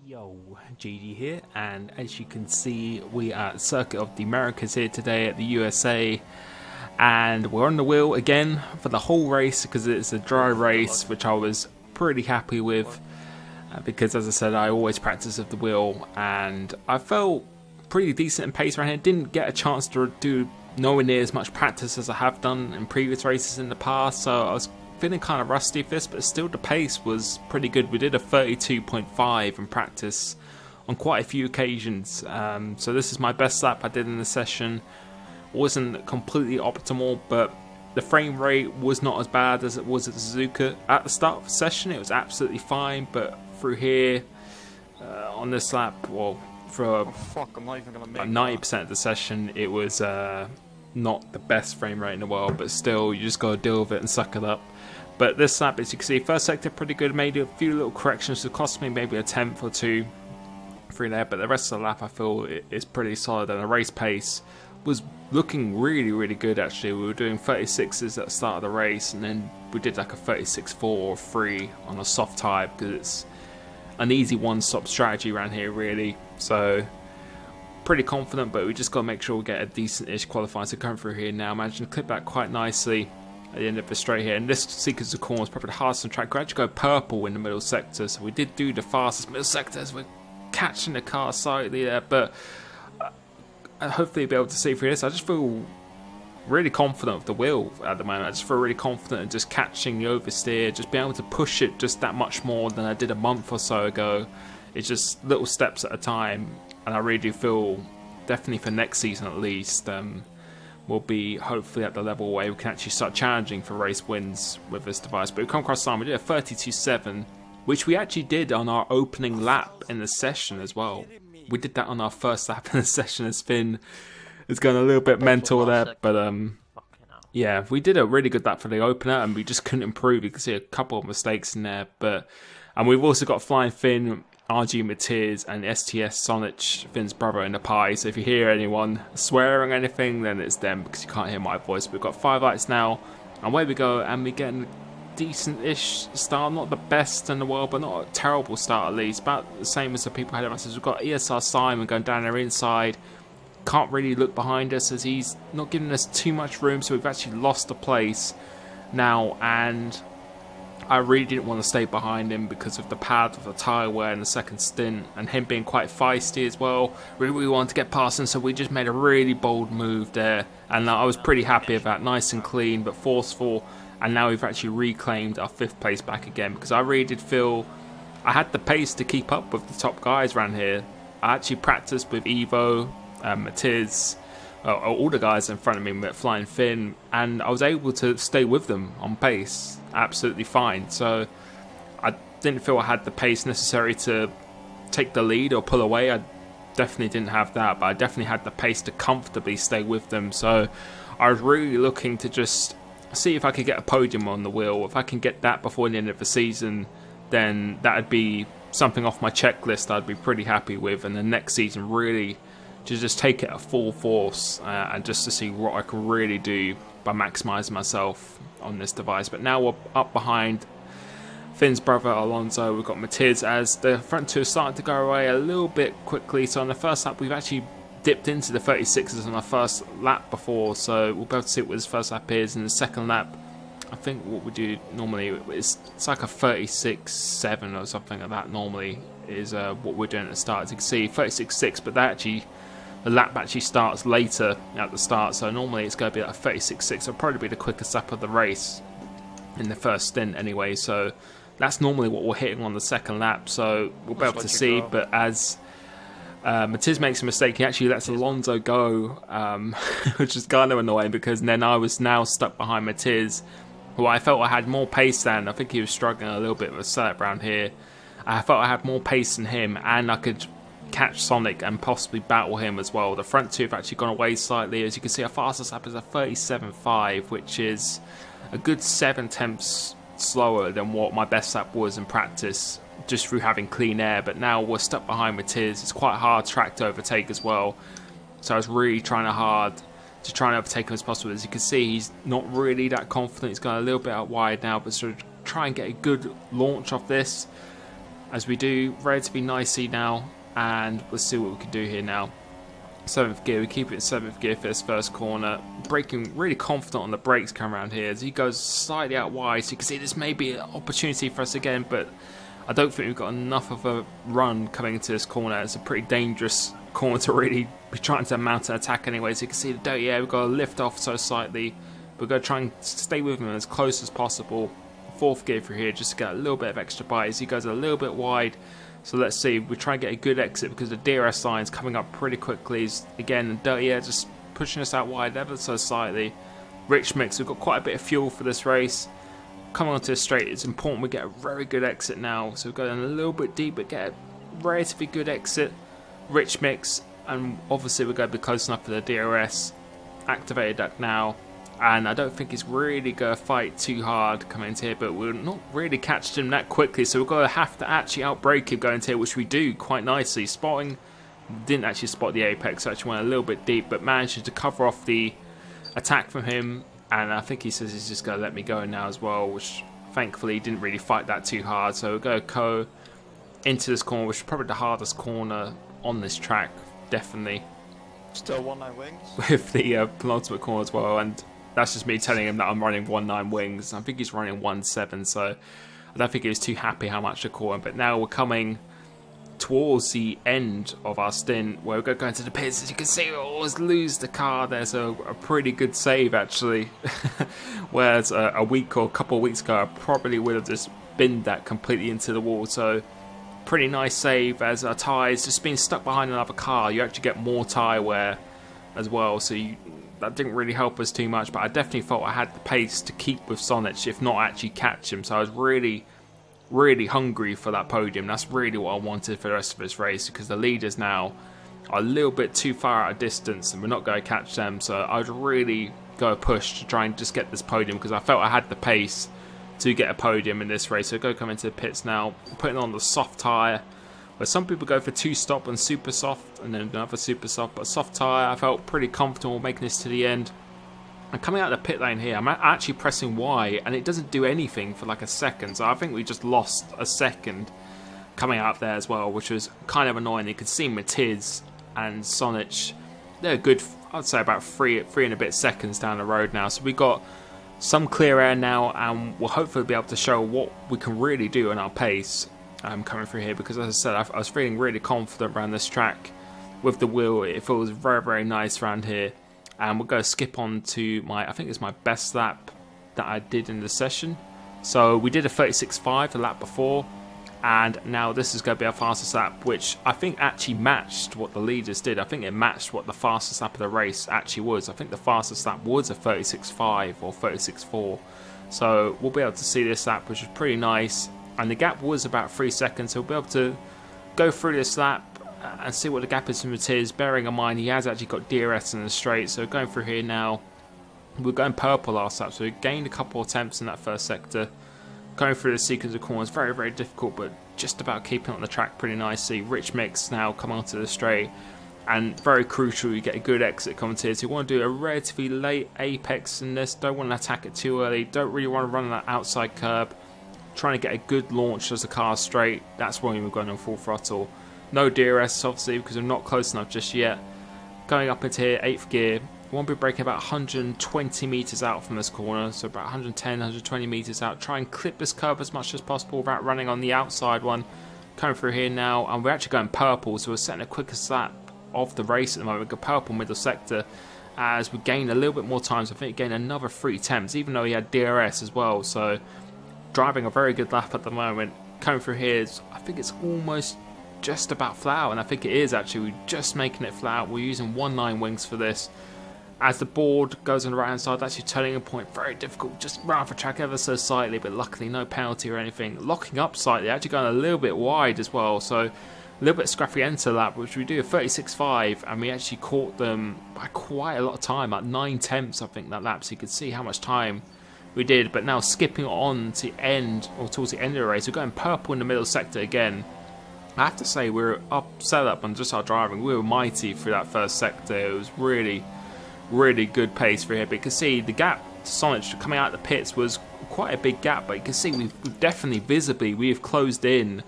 Yo, GG here, and as you can see, we are at Circuit of the Americas here today at the USA, and we're on the wheel again for the whole race because it's a dry race, which I was pretty happy with because, as I said, I always practice with the wheel, and I felt pretty decent in pace around here. Didn't get a chance to do nowhere near as much practice as I have done in previous races in the past, so I was feeling kind of rusty for this, but still the pace was pretty good. We did a 32.5 in practice on quite a few occasions, so this is my best lap I did in the session. Wasn't completely optimal, but the frame rate was not as bad as it was at Suzuka. At the start of the session it was absolutely fine, but through here on this lap, well, for about 90% of the session it was not the best frame rate in the world, but still you just got to deal with it and suck it up. But this lap, as you can see, first sector pretty good, made a few little corrections that cost me maybe a tenth or two through there, but the rest of the lap I feel is pretty solid, and the race pace was looking really good actually. We were doing 36s at the start of the race, and then we did like a 36.4 or 3 on a soft tyre because it's an easy one-stop strategy around here really. So pretty confident, but we just got to make sure we get a decent-ish qualifying. So going through here now, managed to clip back quite nicely at the end of the straight here, and this sequence of corners probably the hardest on track. We actually go purple in the middle sector, so we did do the fastest middle sectors. We're catching the car slightly there, but hopefully be able to see through this. I just feel really confident with the wheel at the moment. I just feel really confident in just catching the oversteer, just being able to push it just that much more than I did a month or so ago. It's just little steps at a time, and I really do feel, definitely for next season at least, we'll be hopefully at the level where we can actually start challenging for race wins with this device. But we come across time, we did a 32.7, which we actually did on our opening lap in the session as well. We did that on our first lap in the session, as Finn is going a little bit mental there, but yeah, we did a really good lap for the opener, and we just couldn't improve. You can see a couple of mistakes in there, and we've also got Flying Finn, RG Matiz, and STS Sonic, Finn's brother, in the pie. So if you hear anyone swearing or anything, then it's them, because you can't hear my voice. But we've got 5 lights now, and away we go, and we're getting a decent-ish start. Not the best in the world, but not a terrible start at least. About the same as the people ahead of us. We've got ESR Simon going down there inside. Can't really look behind us as he's not giving us too much room, so we've actually lost a place now, and I really didn't want to stay behind him because of the pad of the tyre wear in the second stint, and him being quite feisty as well. We really wanted to get past him, so we just made a really bold move there, and I was pretty happy with that. Nice and clean, but forceful, and now we've actually reclaimed our 5th place back again, because I really did feel I had the pace to keep up with the top guys around here. I actually practiced with Evo, Matiz, all the guys in front of me with Flying Finn, and I was able to stay with them on pace absolutely fine. So I didn't feel I had the pace necessary to take the lead or pull away. I definitely didn't have that, but I definitely had the pace to comfortably stay with them. So I was really looking to just see if I could get a podium on the wheel. If I can get that before the end of the season, then that would be something off my checklist I'd be pretty happy with, and the next season really to just take it at full force and just to see what I can really do by maximising myself on this device. But now we're up behind Finn's brother Alonso. We've got Matiz as the front two are starting to go away a little bit quickly. So on the first lap we've actually dipped into the 36s on our first lap before, so we'll be able to see what his first lap is. In the second lap, I think what we do normally is it's like a 36.7 or something like that normally is what we're doing at the start. As you can see, 36.6, but that actually, the lap actually starts later at the start, so normally it's going to be like a 36.6. It'll probably be the quickest lap of the race in the first stint anyway, so that's normally what we're hitting on the second lap, so we'll be able to see. But as Matiz makes a mistake, he actually lets Alonso go, which is kind of annoying, because then I was now stuck behind Matiz, who I felt I had more pace than. I think he was struggling a little bit with a setup around here. I felt I had more pace than him, and I could catch Sonic and possibly battle him as well. The front two have actually gone away slightly. As you can see, our fastest lap is a 37.5, which is a good 7 tenths slower than what my best lap was in practice, just through having clean air. But now we're stuck behind Matiz. It's quite a hard track to overtake as well, so I was really trying hard to try and overtake him as possible. As you can see, he's not really that confident. He's gone a little bit out wide now, but sort of try and get a good launch off this. as we do relatively nicely now, and we'll see what we can do here now. 7th gear, we keep it in 7th gear for this first corner, braking really confident on the brakes come around here as he goes slightly out wide, so you can see this may be an opportunity for us again, but I don't think we've got enough of a run coming into this corner. It's a pretty dangerous corner to really be trying to mount an attack anyway, so you can see the dirty air, we've got to lift off so slightly. We're going to try and stay with him as close as possible. 4th gear through here just to get a little bit of extra bite as he goes a little bit wide. So let's see, we try and get a good exit because the DRS line's coming up pretty quickly. Again, the dirty air just pushing us out wide ever so slightly. Rich mix, we've got quite a bit of fuel for this race. Coming onto the straight, it's important we get a very good exit now. So we're going a little bit deep but get a relatively good exit. Rich mix, and obviously we're going to be close enough for the DRS. Activated that now. And I don't think he's really going to fight too hard coming into here, but we're not really catching him that quickly, so we're going to have to actually outbrake him going into here, which we do quite nicely. Spotting, didn't actually spot the apex, so actually went a little bit deep, but managed to cover off the attack from him, and I think he says he's just going to let me go now as well, which thankfully he didn't really fight that too hard. So we'll go into this corner, which is probably the hardest corner on this track, definitely. Still 19 wings. With the penultimate corner as well, and that's just me telling him that I'm running 19 wings. I think he's running 17, so I don't think he was too happy how much I caught him. But now we're coming towards the end of our stint where we're going to go into the pits. As you can see, we always lose the car. There's a pretty good save actually. Whereas a week or a couple of weeks ago, I probably would have just binned that completely into the wall. So pretty nice save as our tyres just being stuck behind another car. You actually get more tyre wear as well. So that didn't really help us too much, but I definitely felt I had the pace to keep with Sonic, if not actually catch him. So I was really, really hungry for that podium. That's really what I wanted for the rest of this race, because the leaders now are a little bit too far out of distance and we're not going to catch them. So I would really go push to try and just get this podium, because I felt I had the pace to get a podium in this race. So go come into the pits now, putting on the soft tyre. Where some people go for 2-stop and super soft and then another super soft, but soft tyre, I felt pretty comfortable making this to the end. And coming out of the pit lane here, I'm actually pressing Y and it doesn't do anything for like a second. So I think we just lost a second coming out there as well, which was kind of annoying. You could see Matiz and Sonic, they're good, I'd say about three and a bit seconds down the road now. So we got some clear air now, and we'll hopefully be able to show what we can really do in our pace. Coming through here, because as I said, I was feeling really confident around this track with the wheel. It feels very, very nice around here, and we're going to skip on to I think it's my best lap that I did in the session. So we did a 36.5 the lap before, and now this is going to be our fastest lap, which I think actually matched what the leaders did. I think it matched what the fastest lap of the race actually was. I think the fastest lap was a 36.5 or 36.4, so we'll be able to see this lap, which is pretty nice. And the gap was about 3 seconds, so we'll be able to go through this lap and see what the gap is from Matiz, bearing in mind he has actually got DRS in the straight. So going through here now, we're going purple last lap, so we gained a couple of attempts in that first sector. Going through the sequence of corners, very, very difficult, but just about keeping on the track pretty nicely. Rich mix now coming onto the straight, and very crucial you get a good exit coming here. So you want to do a relatively late apex in this, don't want to attack it too early, don't really want to run that outside curb. Trying to get a good launch as the car's straight. That's when we're going on full throttle. No DRS obviously because we're not close enough just yet. Going up into here, 8th gear. We want to be braking about 120 meters out from this corner, so about 110, 120 meters out. Try and clip this curve as much as possible without running on the outside one. Coming through here now, and we're actually going purple, so we're setting the quickest lap of the race at the moment. We've got purple middle sector as we gain a little bit more time. So I think we gain another 3 attempts, even though he had DRS as well. So driving a very good lap at the moment. Coming through here, I think it's almost just about flat out, and I think it is actually. We're just making it flat out. We're using 19 wings for this. As the board goes on the right hand side, that's your turning point. Very difficult, just run off the track ever so slightly, but luckily no penalty or anything. Locking up slightly, actually going a little bit wide as well, so a little bit scruffy end to the lap, which we do a 36.5, and we actually caught them by quite a lot of time, like 9 tenths I think that lap, so you could see how much time we did. But now skipping on to end, or towards the end of the race, we're going purple in the middle sector again. I have to say, we were set up on just our driving. We were mighty through that first sector. It was really good pace for here. But you can see the gap to Sonic coming out of the pits was quite a big gap, but you can see we've definitely visibly closed in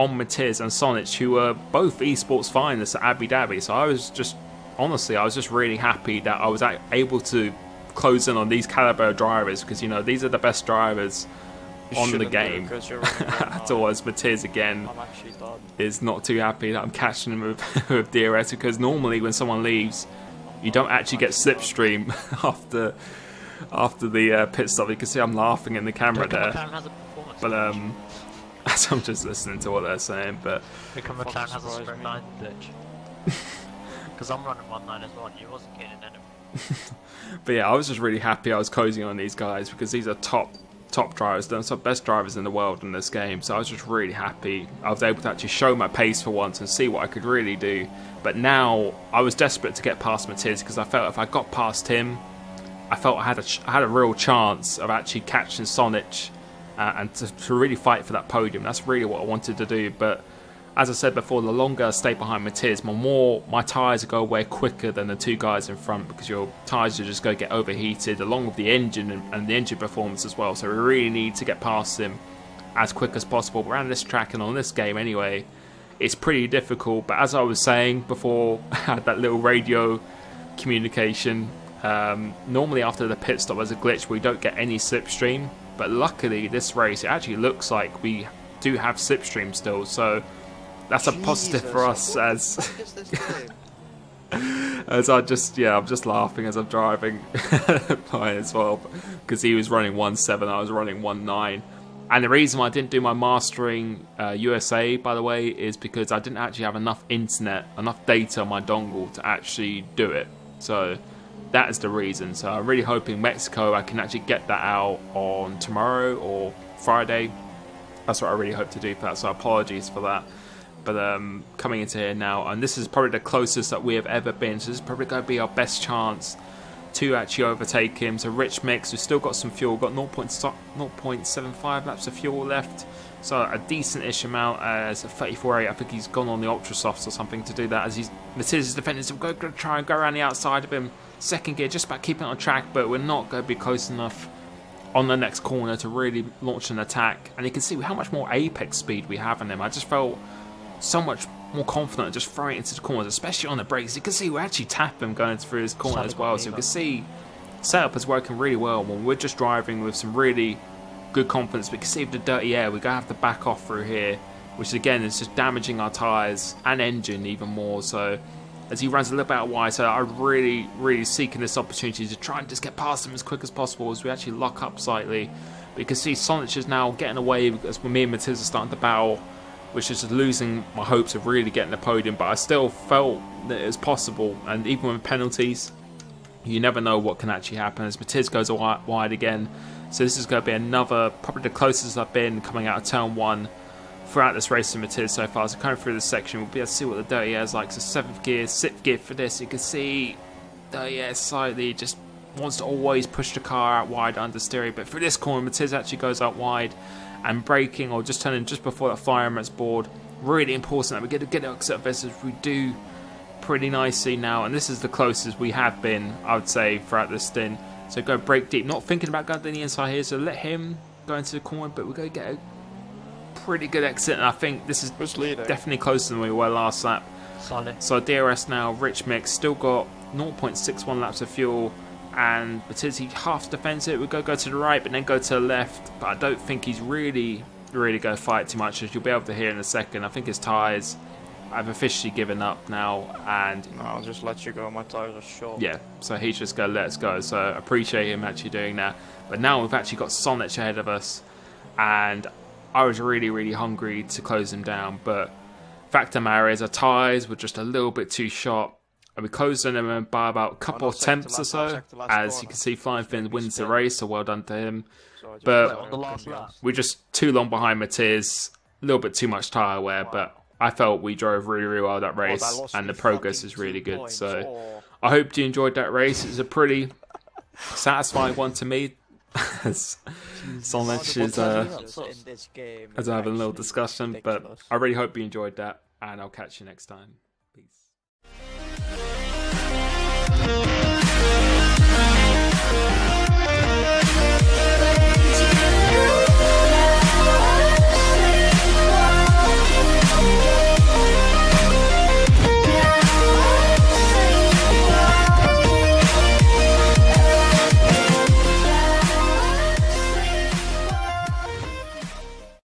on Matiz and Sonic, who were both esports finalists at Abu Dhabi. So I was just, honestly, I was just really happy that I was able to close in on these caliber drivers, because, you know, these are the best drivers on the game. At all, as Matiz again is not too happy that I'm catching him with DRS, because normally when someone leaves, you don't actually get slipstream after the pit stop. You can see I'm laughing in the camera there, but as I'm just listening to what they're saying. But McLaren has a straight line glitch. Because I'm running 1.9 as well, and you wasn't getting anything. But yeah, I was just really happy I was closing on these guys, because these are top drivers, they're some best drivers in the world in this game. So I was just really happy I was able to actually show my pace for once and see what I could really do. But now I was desperate to get past Matiz, because I felt if I got past him, I felt I had a real chance of actually catching Sonic and to really fight for that podium. That's really what I wanted to do. But as I said before, the longer I stay behind Matiz, my tyres go away quicker than the two guys in front, because your tyres are just going to get overheated, along with the engine and the engine performance as well. So we really need to get past him as quick as possible. But around this track and on this game anyway, it's pretty difficult. But as I was saying before, I had that little radio communication. Normally after the pit stop there's a glitch where we don't get any slipstream, but luckily this race it actually looks like we do have slipstream still, so that's a positive for us. As I'm just laughing as I'm driving by as well, because he was running 1.7, I was running 1.9. And the reason why I didn't do my mastering USA, by the way, is because I didn't actually have enough internet, enough data on my dongle to actually do it. So that is the reason. So I'm really hoping Mexico I can actually get that out on tomorrow or Friday. That's what I really hope to do for that. So apologies for that. But coming into here now, and this is probably the closest that we have ever been. So this is probably going to be our best chance to actually overtake him. So Rich Mix, we've still got some fuel, got 0.75 laps of fuel left. So a decent-ish amount as a 34.8. I think he's gone on the Ultra Softs or something to do that, as Matiz is defending. So we're going to try and go around the outside of him. Second gear, just about keeping it on track, but we're not going to be close enough on the next corner to really launch an attack. And you can see how much more apex speed we have in him. I just felt so much more confident just throwing it into the corners, especially on the brakes. You can see we actually tap him going through his corner as well. So you can see setup is working really well when we're just driving with some really good confidence. We can see with the dirty air, we're going to have to back off through here, which again is just damaging our tyres and engine even more. So as he runs a little bit out wide, so I'm really seeking this opportunity to try and just get past him as quick as possible as we actually lock up slightly. But you can see Sonic is now getting away as me and Matiz are starting to battle, which is just losing my hopes of really getting the podium. But I still felt that it was possible, and even with penalties, you never know what can actually happen as Matiz goes wide again. So this is going to be another, probably the closest I've been coming out of turn 1 throughout this race in Matiz so far. So coming through this section, we'll be able to see what the dirty air is like. So 7th gear, 6th gear for this. You can see dirty air slightly just wants to always push the car out wide under steering. But for this corner, Matiz actually goes out wide and braking, or just turning just before that fire emirates board. Really important that we get a good exit of this, as we do pretty nicely now. And this is the closest we have been, I would say, throughout this stint. So go brake deep, not thinking about going down the inside here, so let him go into the corner, but we're going to get a pretty good exit, and I think this is definitely closer than we were last lap. Solid. So DRS now, Rich Mix, still got 0.61 laps of fuel, and Matiz, he half defends it. We're going to go to the right, but then go to the left, but I don't think he's really going to fight too much, as you'll be able to hear in a second. I think his tyres, I've officially given up now, and no, I'll just let you go, my tyres are short. Yeah, so he's just going to let us go, so I appreciate him actually doing that. But now we've actually got Sonic ahead of us, and I was really hungry to close him down, but fact of the matter is our tyres were just a little bit too short, and we closed on him by about a couple of tenths or so. As you can see, Flying Finn wins the race, so well done to him. But we're just too long behind Matiz, a little bit too much tyre wear, but I felt we drove really well that race, and the progress is really good. So I hope you enjoyed that race. It was a pretty satisfying one to me. Sonic is as I have a little discussion, but I really hope you enjoyed that, and I'll catch you next time. Peace.